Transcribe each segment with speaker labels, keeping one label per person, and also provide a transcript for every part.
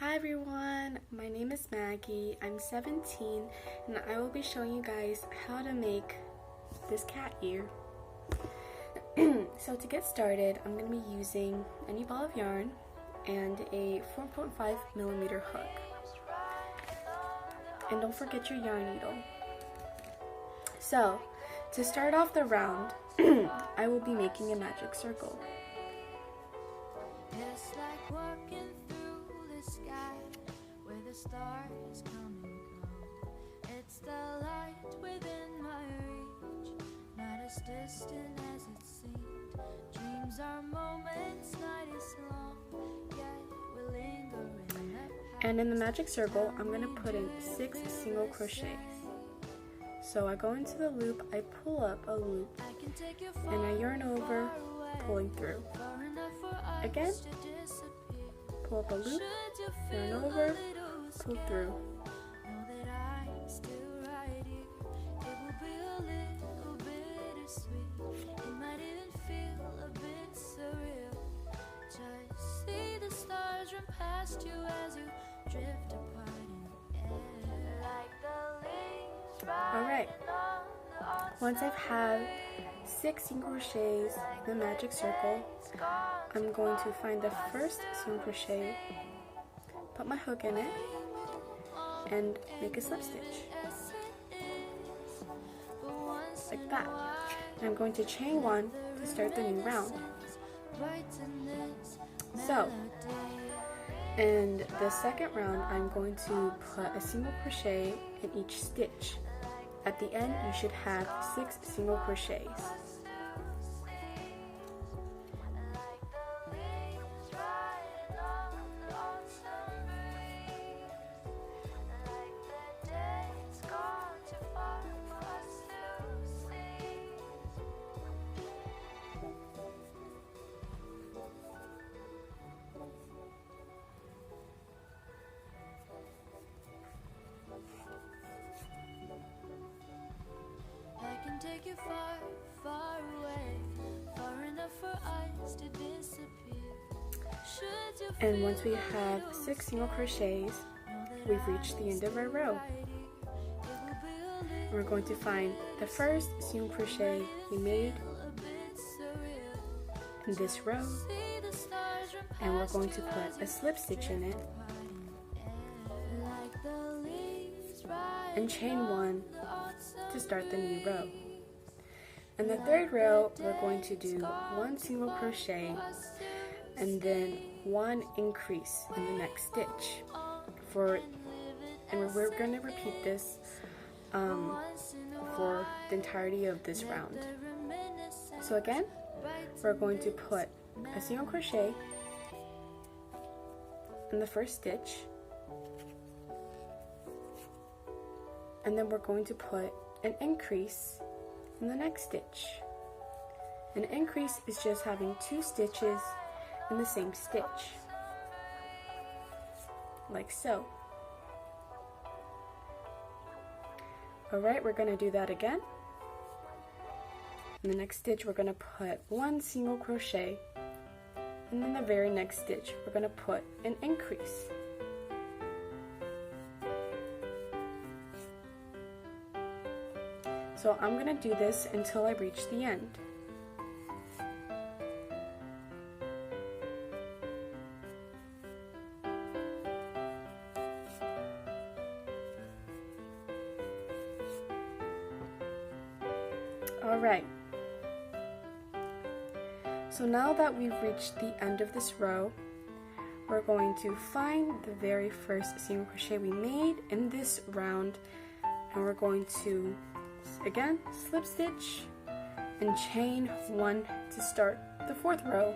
Speaker 1: Hi everyone, my name is Maggie. I'm 17 and I will be showing you guys how to make this cat ear. So to get started, I'm going to be using any ball of yarn and a 4.5mm hook. And don't forget your yarn needle. So to start off the round, I will be making a magic circle.
Speaker 2: It's like walking through the sky where the stars come and go. It's the light within my reach, not as distant as it seemed. Dreams are moments, night is long, yet we linger in the past.
Speaker 1: And in the magic circle, I'm going to put in 6 single crochets. So I go into the loop, I pull up a loop, and I yarn over, pulling through. Again, pull up a loop, yarn over, pull through. Alright, once I've had 6 single crochets in the magic circle, I'm going to find the first single crochet, put my hook in it, and make a slip stitch. Like that. And I'm going to chain 1 to start the new round. So, in the second round, I'm going to put a single crochet in each stitch. At the end, you should have 6 single crochets.
Speaker 2: Take you far, far away, far enough for us to disappear.
Speaker 1: And once we have 6 single crochets, we've reached the end of our row. We're going to find the first single crochet we made in this row, and we're going to put a slip stitch in it and chain 1 to start the new row. In the third row, we're going to do 1 single crochet and then 1 increase in the next stitch. And we're going to repeat this for the entirety of this round. So again, we're going to put a single crochet in the first stitch, and then we're going to put an increase in the next stitch. An increase is just having 2 stitches in the same stitch, like so. Alright, we're going to do that again. In the next stitch, we're going to put 1 single crochet, and then the very next stitch, we're going to put an increase. So I'm going to do this until I reach the end. Alright. So now that we've reached the end of this row, we're going to find the very first single crochet we made in this round, and we're going to again slip stitch and chain 1 to start the 4th row.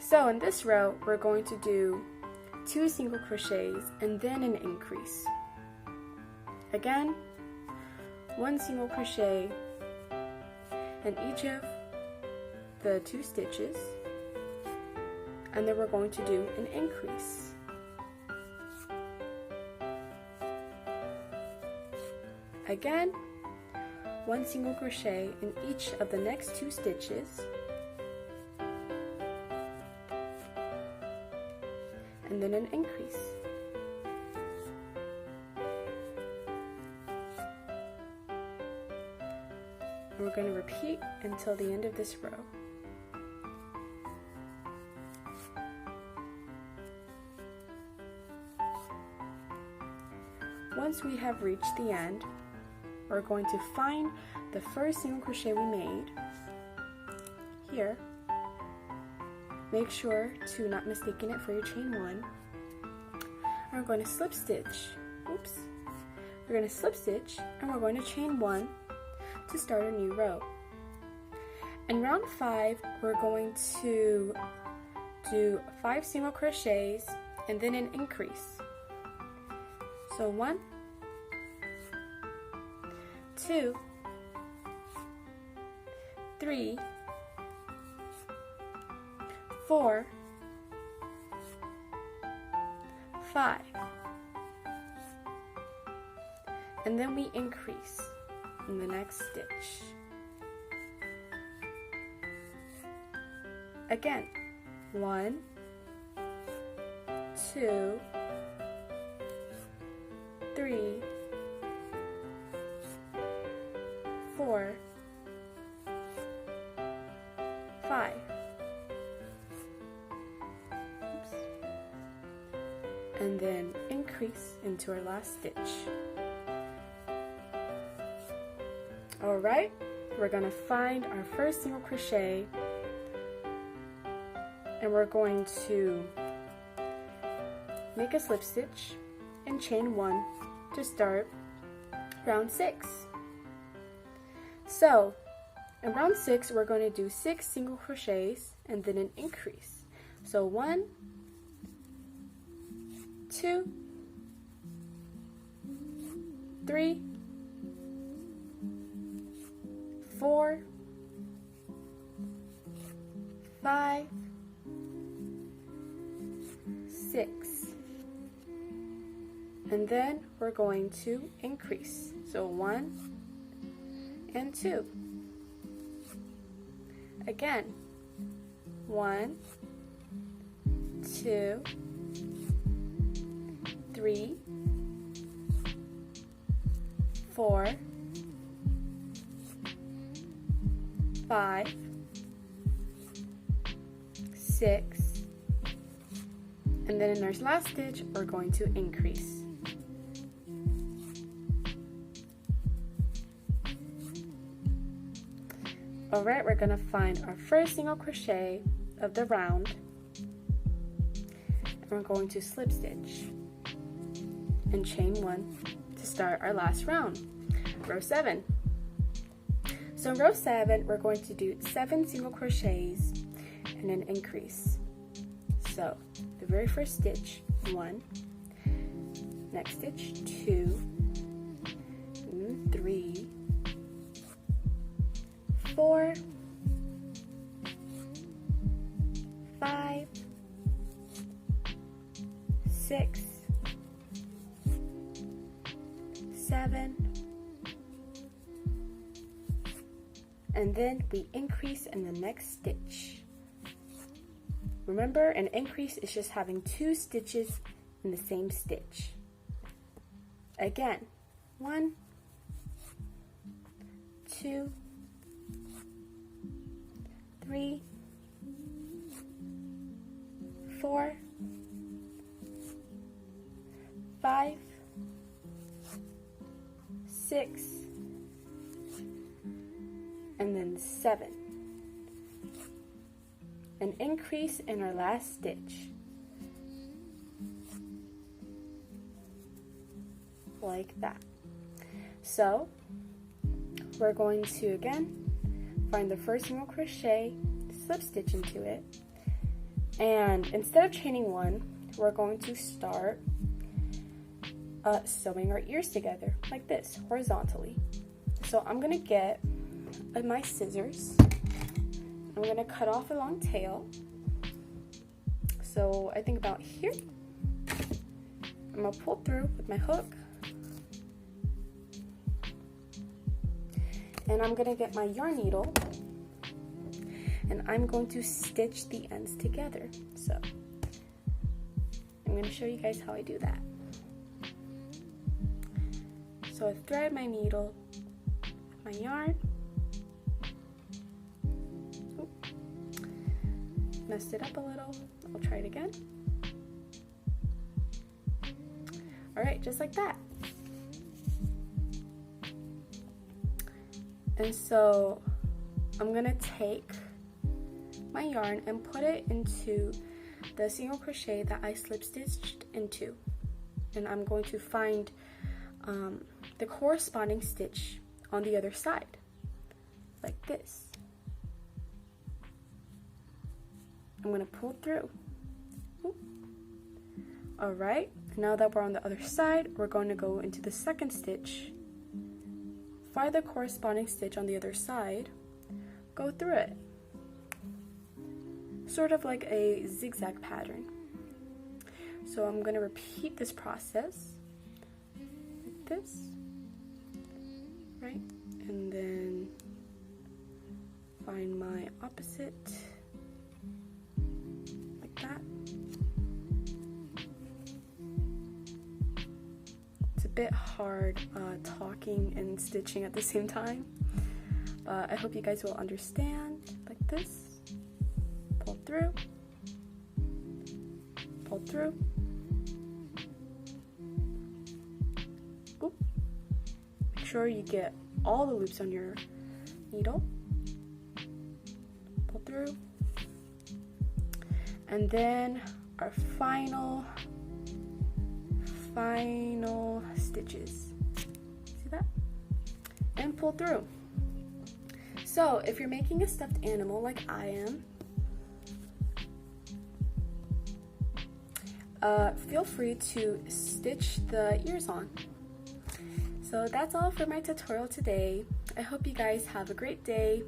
Speaker 1: So in this row, we're going to do 2 single crochets and then an increase. Again, 1 single crochet in each of the 2 stitches, and then we're going to do an increase. Again, 1 single crochet in each of the next 2 stitches, and then an increase. And we're going to repeat until the end of this row. Once we have reached the end, we're going to find the first single crochet we made here. Make sure to not mistaken it for your chain 1. And we're going to slip stitch. Oops. We're going to slip stitch and we're going to chain 1 to start a new row. In round 5, we're going to do 5 single crochets and then an increase. So 1, 2, 3, 4, 5, and then we increase in the next stitch. Again, 1, 2, 3, 4, 5. Oops. And then increase into our last stitch. Alright, we're going to find our first single crochet and we're going to make a slip stitch and chain 1 to start round 6. So in round 6 we're going to do 6 single crochets and then an increase. So 1, 2, 3, 4, 5, 6, and then we're going to increase. So 1 and 2. Again, 1, 2, 3, 4, 5, 6, and then in our last stitch we're going to increase. Alright, we're going to find our first single crochet of the round and we're going to slip stitch and chain 1 to start our last round, row 7. So in row 7 we're going to do 7 single crochets and an increase. So the very first stitch, 1, next stitch, 2, 3, 4, 5, 6, 7, and then we increase in the next stitch. Remember, an increase is just having 2 stitches in the same stitch. Again, 1, 2, 3, 4, 5, 6, and then 7. An increase in our last stitch, like that. So we're going to again find the first single crochet, slip stitch into it, and instead of chaining 1, we're going to start sewing our ears together like this, horizontally. So I'm going to get my scissors. I'm going to cut off a long tail. So I think about here. I'm going to pull through with my hook. And I'm going to get my yarn needle. And I'm going to stitch the ends together. So I'm going to show you guys how I do that. So I thread my needle with my yarn. Oop. Messed it up a little. I'll try it again. Alright, just like that. And so I'm going to take my yarn and put it into the single crochet that I slip stitched into. And I'm going to find the corresponding stitch on the other side, like this. I'm going to pull through. Alright, now that we're on the other side, we're going to go into the second stitch, find the corresponding stitch on the other side, go through it. Sort of like a zigzag pattern. So I'm going to repeat this process like this, right? And then find my opposite like that. It's a bit hard talking and stitching at the same time, but I hope you guys will understand. Like this. Pull through, pull through. Oop. Make sure you get all the loops on your needle. Pull through. And then our final stitches. See that? And pull through. So if you're making a stuffed animal like I am, feel free to stitch the ears on. So that's all for my tutorial today. I hope you guys have a great day.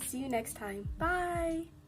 Speaker 1: See you next time. Bye!